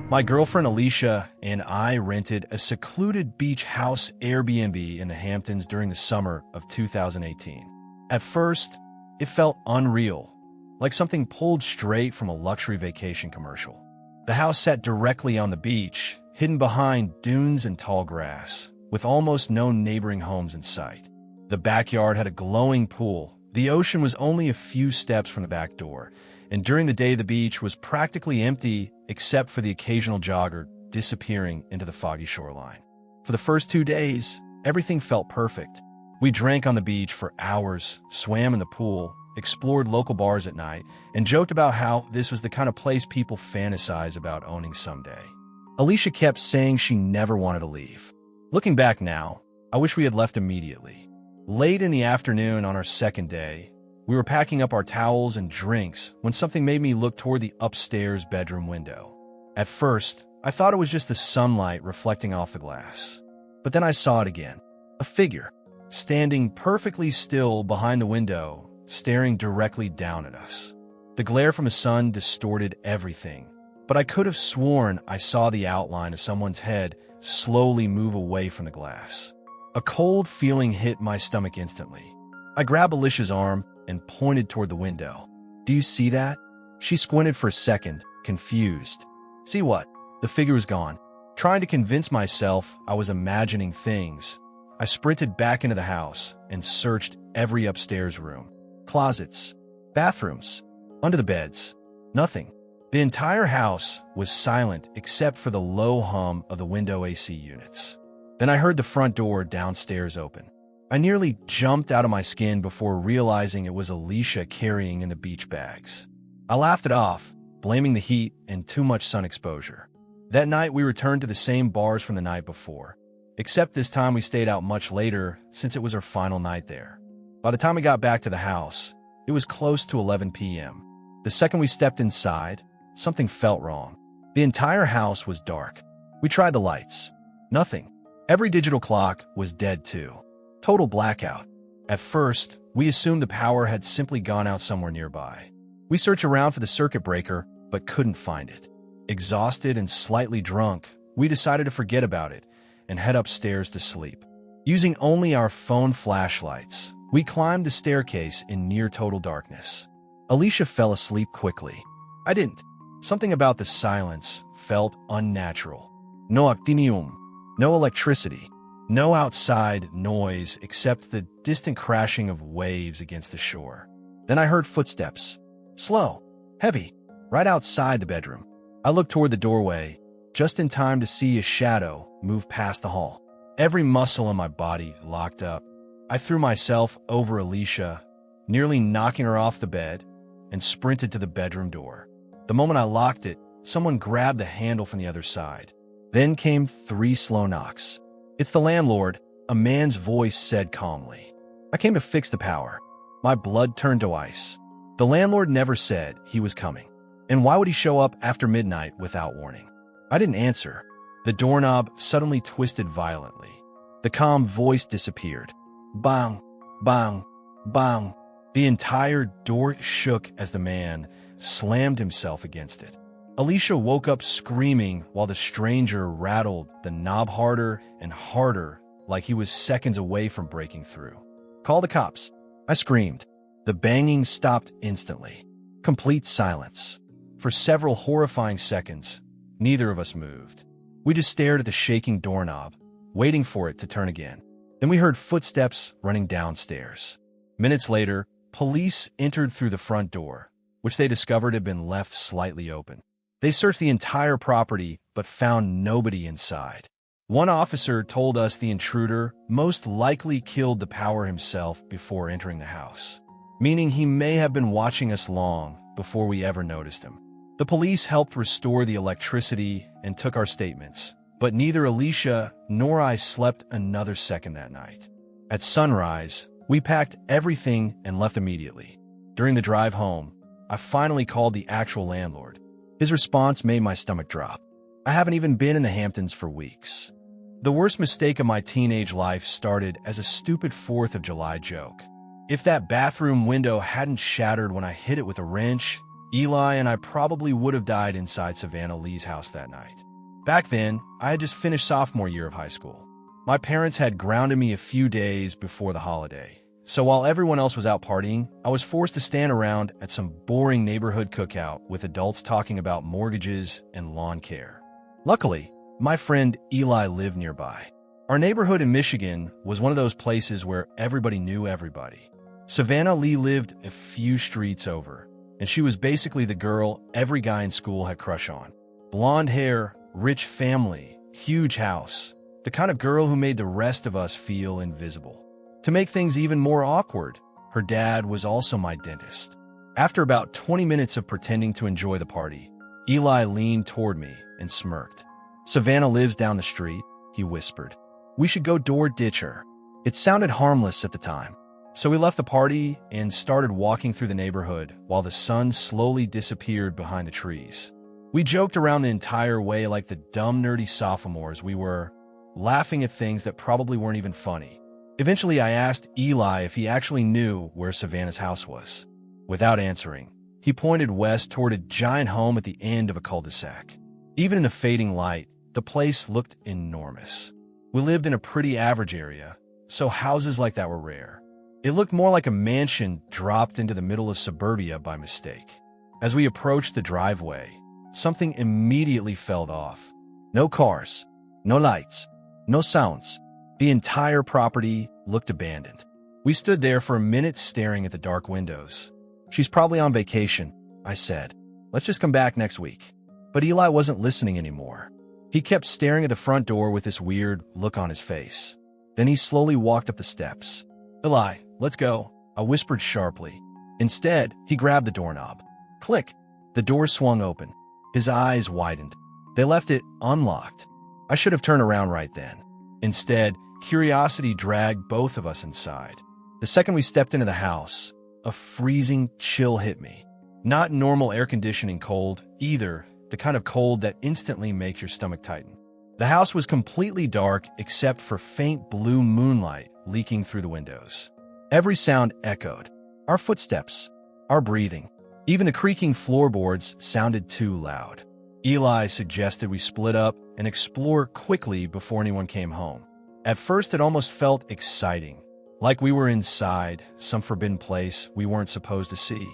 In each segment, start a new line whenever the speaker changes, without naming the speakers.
My girlfriend Alicia and I rented a secluded beach house Airbnb in the Hamptons during the summer of 2018. At first, it felt unreal, like something pulled straight from a luxury vacation commercial. The house sat directly on the beach, hidden behind dunes and tall grass, with almost no neighboring homes in sight. The backyard had a glowing pool. The ocean was only a few steps from the back door, and during the day the beach was practically empty except for the occasional jogger disappearing into the foggy shoreline. For the first 2 days, everything felt perfect. We drank on the beach for hours, swam in the pool, explored local bars at night, and joked about how this was the kind of place people fantasize about owning someday. Alicia kept saying she never wanted to leave. Looking back now, I wish we had left immediately. Late in the afternoon on our second day, we were packing up our towels and drinks when something made me look toward the upstairs bedroom window. At first, I thought it was just the sunlight reflecting off the glass. But then I saw it again. A figure, standing perfectly still behind the window, staring directly down at us. The glare from the sun distorted everything, but I could have sworn I saw the outline of someone's head slowly move away from the glass. A cold feeling hit my stomach instantly. I grabbed Alicia's arm and pointed toward the window. "Do you see that?" She squinted for a second, confused. "See what?" The figure was gone. Trying to convince myself I was imagining things, I sprinted back into the house and searched every upstairs room. Closets, bathrooms, under the beds. Nothing. The entire house was silent except for the low hum of the window AC units. Then I heard the front door downstairs open. I nearly jumped out of my skin before realizing it was Alicia carrying in the beach bags. I laughed it off, blaming the heat and too much sun exposure. That night we returned to the same bars from the night before, except this time we stayed out much later since it was our final night there. By the time we got back to the house, it was close to 11 p.m. The second we stepped inside, something felt wrong. The entire house was dark. We tried the lights. Nothing. Every digital clock was dead too. Total blackout. At first, we assumed the power had simply gone out somewhere nearby. We searched around for the circuit breaker, but couldn't find it. Exhausted and slightly drunk, we decided to forget about it and head upstairs to sleep. Using only our phone flashlights, we climbed the staircase in near total darkness. Alicia fell asleep quickly. I didn't. Something about the silence felt unnatural. No actinium, no electricity, no outside noise except the distant crashing of waves against the shore. Then I heard footsteps. Slow, heavy, right outside the bedroom. I looked toward the doorway, just in time to see a shadow move past the hall. Every muscle in my body locked up. I threw myself over Alicia, nearly knocking her off the bed, and sprinted to the bedroom door. The moment I locked it, someone grabbed the handle from the other side. Then came 3 slow knocks. "It's the landlord," a man's voice said calmly. "I came to fix the power." My blood turned to ice. The landlord never said he was coming. And why would he show up after midnight without warning? I didn't answer. The doorknob suddenly twisted violently. The calm voice disappeared. Bang, bang, bang. The entire door shook as the man slammed himself against it. Alicia woke up screaming while the stranger rattled the knob harder and harder, like he was seconds away from breaking through. "Call the cops," I screamed. The banging stopped instantly. Complete silence. For several horrifying seconds, neither of us moved. We just stared at the shaking doorknob, waiting for it to turn again. Then we heard footsteps running downstairs. Minutes later, police entered through the front door, which they discovered had been left slightly open. They searched the entire property, but found nobody inside. One officer told us the intruder most likely killed the power himself before entering the house, meaning he may have been watching us long before we ever noticed him. The police helped restore the electricity and took our statements, but neither Alicia nor I slept another second that night. At sunrise, we packed everything and left immediately. During the drive home, I finally called the actual landlord. His response made my stomach drop. I haven't even been in the Hamptons for weeks. The worst mistake of my teenage life started as a stupid 4th of July joke. If that bathroom window hadn't shattered when I hit it with a wrench, Eli and I probably would have died inside Savannah Lee's house that night. Back then, I had just finished sophomore year of high school. My parents had grounded me a few days before the holiday, so while everyone else was out partying, I was forced to stand around at some boring neighborhood cookout with adults talking about mortgages and lawn care. Luckily, my friend Eli lived nearby. Our neighborhood in Michigan was one of those places where everybody knew everybody. Savannah Lee lived a few streets over, and she was basically the girl every guy in school had a crush on. Blonde hair, rich family, huge house, the kind of girl who made the rest of us feel invisible. To make things even more awkward, her dad was also my dentist. After about 20 minutes of pretending to enjoy the party, Eli leaned toward me and smirked. "Savannah lives down the street," he whispered. "We should go door-ditch her." It sounded harmless at the time, so we left the party and started walking through the neighborhood while the sun slowly disappeared behind the trees. We joked around the entire way like the dumb, nerdy sophomores we were, laughing at things that probably weren't even funny. Eventually, I asked Eli if he actually knew where Savannah's house was. Without answering, he pointed west toward a giant home at the end of a cul-de-sac. Even in the fading light, the place looked enormous. We lived in a pretty average area, so houses like that were rare. It looked more like a mansion dropped into the middle of suburbia by mistake. As we approached the driveway, something immediately felt off. No cars, no lights, no sounds. The entire property looked abandoned. We stood there for a minute staring at the dark windows. "She's probably on vacation," I said. "Let's just come back next week." But Eli wasn't listening anymore. He kept staring at the front door with this weird look on his face. Then he slowly walked up the steps. "Eli, let's go," I whispered sharply. Instead, he grabbed the doorknob. Click! The door swung open. His eyes widened. They left it unlocked. I should have turned around right then. Instead, curiosity dragged both of us inside. The second we stepped into the house, a freezing chill hit me. Not normal air conditioning cold, either, the kind of cold that instantly makes your stomach tighten. The house was completely dark except for faint blue moonlight leaking through the windows. Every sound echoed. Our footsteps, our breathing. Even the creaking floorboards sounded too loud. Eli suggested we split up and explore quickly before anyone came home. At first, it almost felt exciting, like we were inside some forbidden place we weren't supposed to see.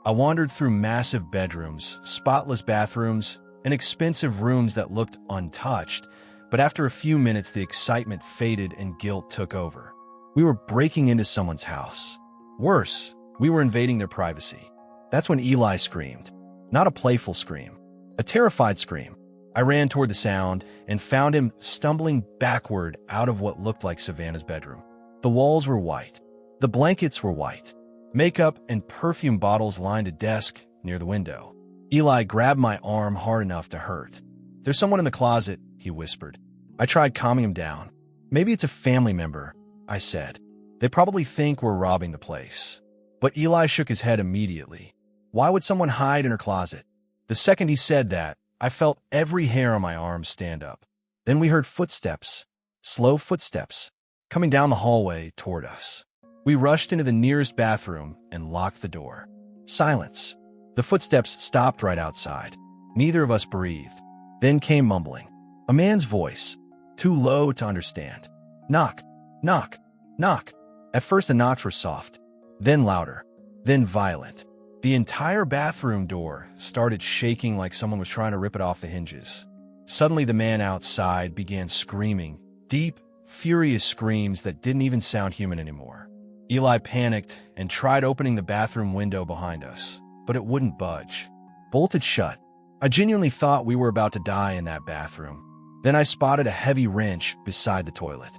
I wandered through massive bedrooms, spotless bathrooms, and expensive rooms that looked untouched, but after a few minutes, the excitement faded and guilt took over. We were breaking into someone's house. Worse, we were invading their privacy. That's when Eli screamed. Not a playful scream, a terrified scream. I ran toward the sound and found him stumbling backward out of what looked like Savannah's bedroom. The walls were white. The blankets were white. Makeup and perfume bottles lined a desk near the window. Eli grabbed my arm hard enough to hurt. "There's someone in the closet," he whispered. I tried calming him down. "Maybe it's a family member," I said. "They probably think we're robbing the place." But Eli shook his head immediately. Why would someone hide in her closet? The second he said that, I felt every hair on my arm stand up. Then we heard footsteps, slow footsteps, coming down the hallway toward us. We rushed into the nearest bathroom and locked the door. Silence. The footsteps stopped right outside. Neither of us breathed. Then came mumbling. A man's voice, too low to understand. "Knock, knock, knock." At first the knocks were soft, then louder, then violent. The entire bathroom door started shaking like someone was trying to rip it off the hinges. Suddenly the man outside began screaming, deep, furious screams that didn't even sound human anymore. Eli panicked and tried opening the bathroom window behind us, but it wouldn't budge. Bolted shut. I genuinely thought we were about to die in that bathroom. Then I spotted a heavy wrench beside the toilet.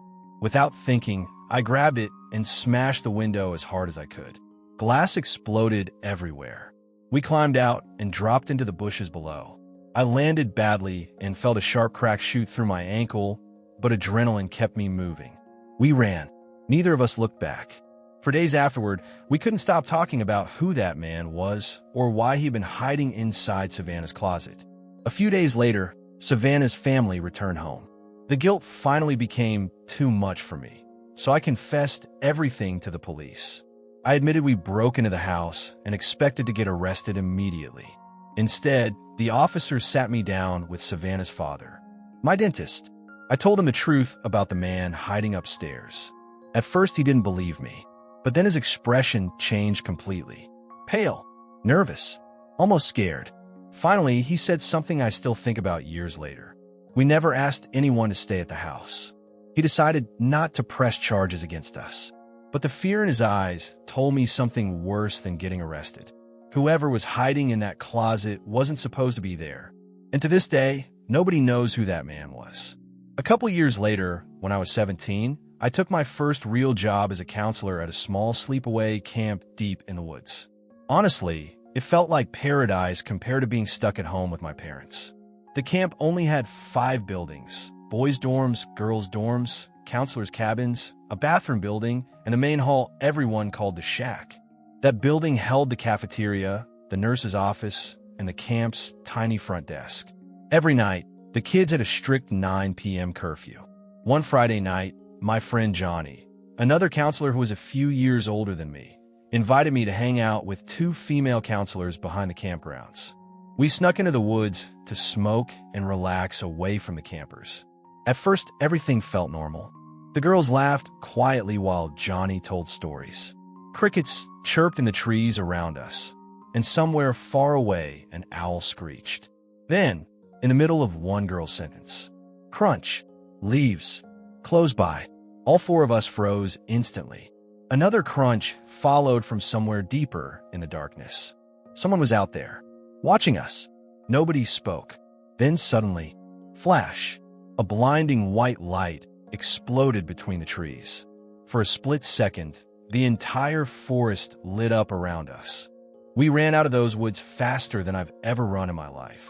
Without thinking, I grabbed it and smashed the window as hard as I could. Glass exploded everywhere. We climbed out and dropped into the bushes below. I landed badly and felt a sharp crack shoot through my ankle, but adrenaline kept me moving. We ran. Neither of us looked back. For days afterward, we couldn't stop talking about who that man was or why he'd been hiding inside Savannah's closet. A few days later, Savannah's family returned home. The guilt finally became too much for me, so I confessed everything to the police. I admitted we broke into the house and expected to get arrested immediately. Instead, the officer sat me down with Savannah's father, my dentist. I told him the truth about the man hiding upstairs. At first, he didn't believe me, but then his expression changed completely. Pale, nervous, almost scared. Finally, he said something I still think about years later. We never asked anyone to stay at the house. He decided not to press charges against us. But the fear in his eyes told me something worse than getting arrested. Whoever was hiding in that closet wasn't supposed to be there. And to this day, nobody knows who that man was. A couple years later, when I was 17, I took my first real job as a counselor at a small sleepaway camp deep in the woods. Honestly, it felt like paradise compared to being stuck at home with my parents. The camp only had 5 buildings: boys' dorms, girls' dorms, counselors' cabins, a bathroom building, and a main hall everyone called the shack. That building held the cafeteria, the nurse's office, and the camp's tiny front desk. Every night, the kids had a strict 9 p.m. curfew. One Friday night, my friend Johnny, another counselor who was a few years older than me, invited me to hang out with 2 female counselors behind the campgrounds. We snuck into the woods to smoke and relax away from the campers. At first, everything felt normal. The girls laughed quietly while Johnny told stories. Crickets chirped in the trees around us, and somewhere far away, an owl screeched. Then, in the middle of one girl's sentence, crunch, leaves, close by. All 4 of us froze instantly. Another crunch followed from somewhere deeper in the darkness. Someone was out there, watching us. Nobody spoke. Then suddenly, flash, a blinding white light exploded between the trees. For a split second, the entire forest lit up around us. We ran out of those woods faster than I've ever run in my life.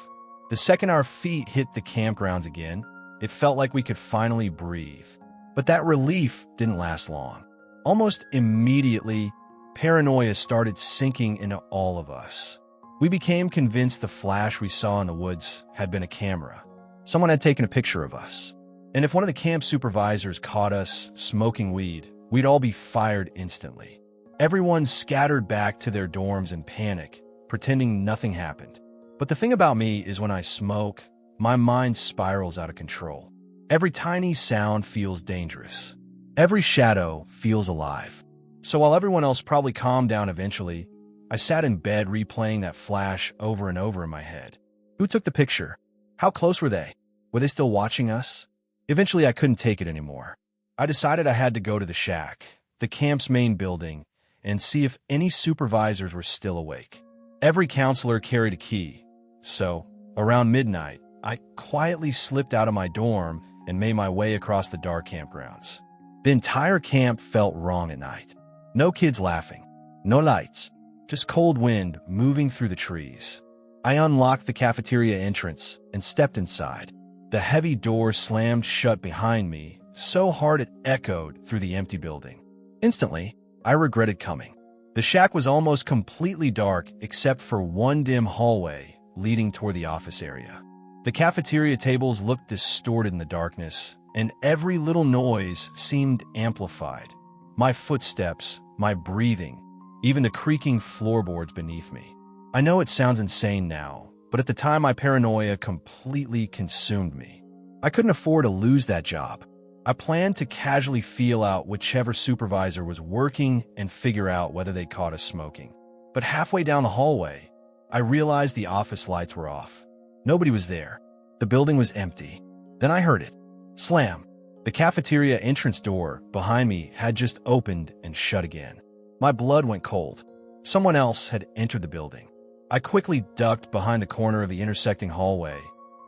The second our feet hit the campgrounds again, it felt like we could finally breathe. But that relief didn't last long. Almost immediately, paranoia started sinking into all of us. We became convinced the flash we saw in the woods had been a camera. Someone had taken a picture of us. And if one of the camp supervisors caught us smoking weed, we'd all be fired instantly. Everyone scattered back to their dorms in panic, pretending nothing happened. But the thing about me is when I smoke, my mind spirals out of control. Every tiny sound feels dangerous. Every shadow feels alive. So while everyone else probably calmed down eventually, I sat in bed replaying that flash over and over in my head. Who took the picture? How close were they? Were they still watching us? Eventually, I couldn't take it anymore. I decided I had to go to the shack, the camp's main building, and see if any supervisors were still awake. Every counselor carried a key. So, around midnight, I quietly slipped out of my dorm and made my way across the dark campgrounds. The entire camp felt wrong at night. No kids laughing, no lights, just cold wind moving through the trees. I unlocked the cafeteria entrance and stepped inside. The heavy door slammed shut behind me, so hard it echoed through the empty building. Instantly, I regretted coming. The shack was almost completely dark except for one dim hallway leading toward the office area. The cafeteria tables looked distorted in the darkness, and every little noise seemed amplified. My footsteps, my breathing, even the creaking floorboards beneath me. I know it sounds insane now, but at the time my paranoia completely consumed me. I couldn't afford to lose that job. I planned to casually feel out whichever supervisor was working and figure out whether they caught us smoking. But halfway down the hallway, I realized the office lights were off. Nobody was there. The building was empty. Then I heard it. Slam. The cafeteria entrance door behind me had just opened and shut again. My blood went cold. Someone else had entered the building. I quickly ducked behind the corner of the intersecting hallway,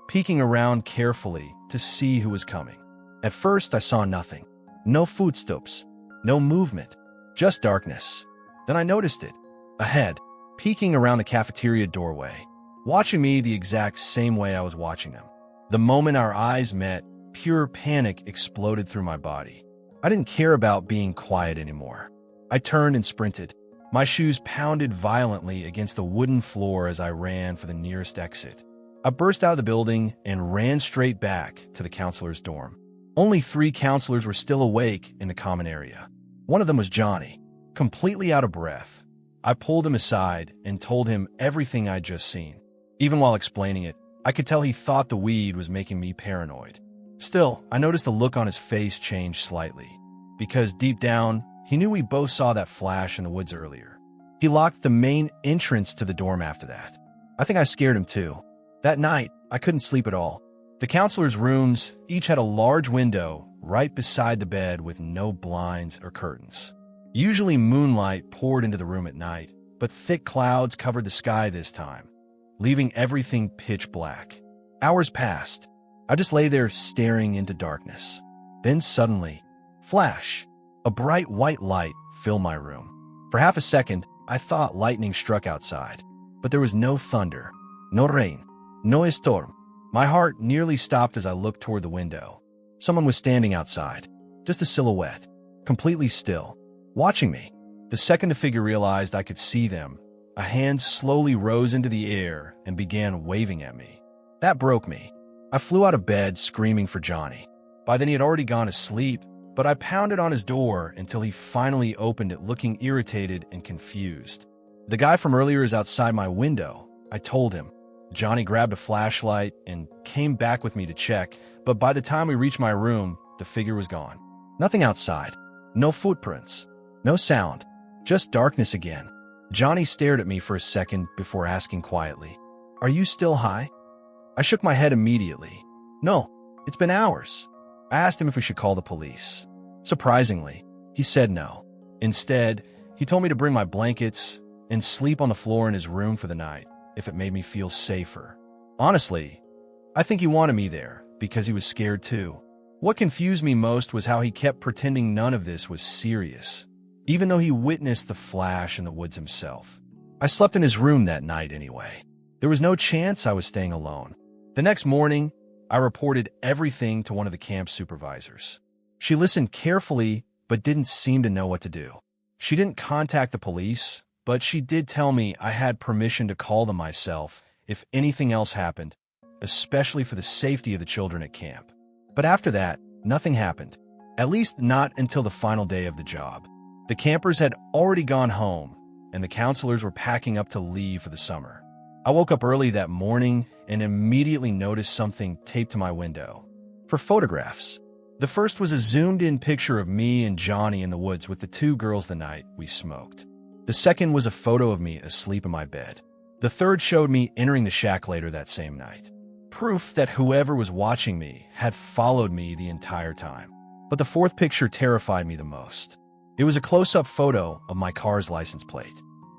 peeking around carefully to see who was coming. At first, I saw nothing. No footsteps, no movement, just darkness. Then I noticed it. Ahead, peeking around the cafeteria doorway, watching me the exact same way I was watching them. The moment our eyes met, pure panic exploded through my body. I didn't care about being quiet anymore. I turned and sprinted. My shoes pounded violently against the wooden floor as I ran for the nearest exit. I burst out of the building and ran straight back to the counselor's dorm. Only 3 counselors were still awake in the common area. One of them was Johnny. Completely out of breath, I pulled him aside and told him everything I'd just seen. Even while explaining it, I could tell he thought the weed was making me paranoid. Still, I noticed the look on his face change slightly, because deep down, he knew we both saw that flash in the woods earlier. He locked the main entrance to the dorm after that. I think I scared him too. That night, I couldn't sleep at all. The counselors' rooms each had a large window right beside the bed with no blinds or curtains. Usually moonlight poured into the room at night, but thick clouds covered the sky this time, leaving everything pitch black. Hours passed. I just lay there staring into darkness. Then suddenly, flash! A bright white light filled my room. For half a second, I thought lightning struck outside, but there was no thunder, no rain, no storm. My heart nearly stopped as I looked toward the window. Someone was standing outside, just a silhouette, completely still, watching me. The second the figure realized I could see them, a hand slowly rose into the air and began waving at me. That broke me. I flew out of bed screaming for Johnny. By then he had already gone to sleep, but I pounded on his door until he finally opened it looking irritated and confused. The guy from earlier is outside my window, I told him. Johnny grabbed a flashlight and came back with me to check, but by the time we reached my room, the figure was gone. Nothing outside. No footprints. No sound. Just darkness again. Johnny stared at me for a second before asking quietly, "Are you still high?" I shook my head immediately. "No, it's been hours." I asked him if we should call the police. Surprisingly, he said no. Instead, he told me to bring my blankets and sleep on the floor in his room for the night if it made me feel safer. Honestly, I think he wanted me there because he was scared too. What confused me most was how he kept pretending none of this was serious, even though he witnessed the flash in the woods himself. I slept in his room that night anyway. There was no chance I was staying alone. The next morning, I reported everything to one of the camp supervisors. She listened carefully, but didn't seem to know what to do. She didn't contact the police, but she did tell me I had permission to call them myself if anything else happened, especially for the safety of the children at camp. But after that, nothing happened, at least not until the final day of the job. The campers had already gone home, and the counselors were packing up to leave for the summer. I woke up early that morning and immediately noticed something taped to my window. For photographs. The first was a zoomed-in picture of me and Johnny in the woods with the two girls the night we smoked. The second was a photo of me asleep in my bed. The third showed me entering the shack later that same night. Proof that whoever was watching me had followed me the entire time. But the fourth picture terrified me the most. It was a close-up photo of my car's license plate.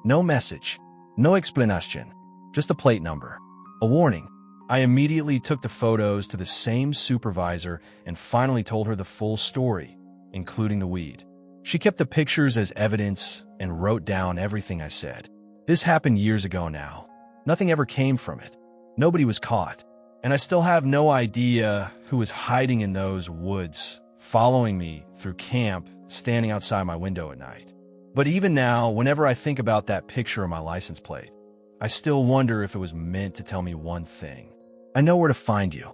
No message, no explanation, just a plate number. A warning. I immediately took the photos to the same supervisor and finally told her the full story, including the weed. She kept the pictures as evidence and wrote down everything I said. This happened years ago now. Nothing ever came from it. Nobody was caught. And I still have no idea who was hiding in those woods, following me through camp, standing outside my window at night. But even now, whenever I think about that picture of my license plate, I still wonder if it was meant to tell me one thing. I know where to find you.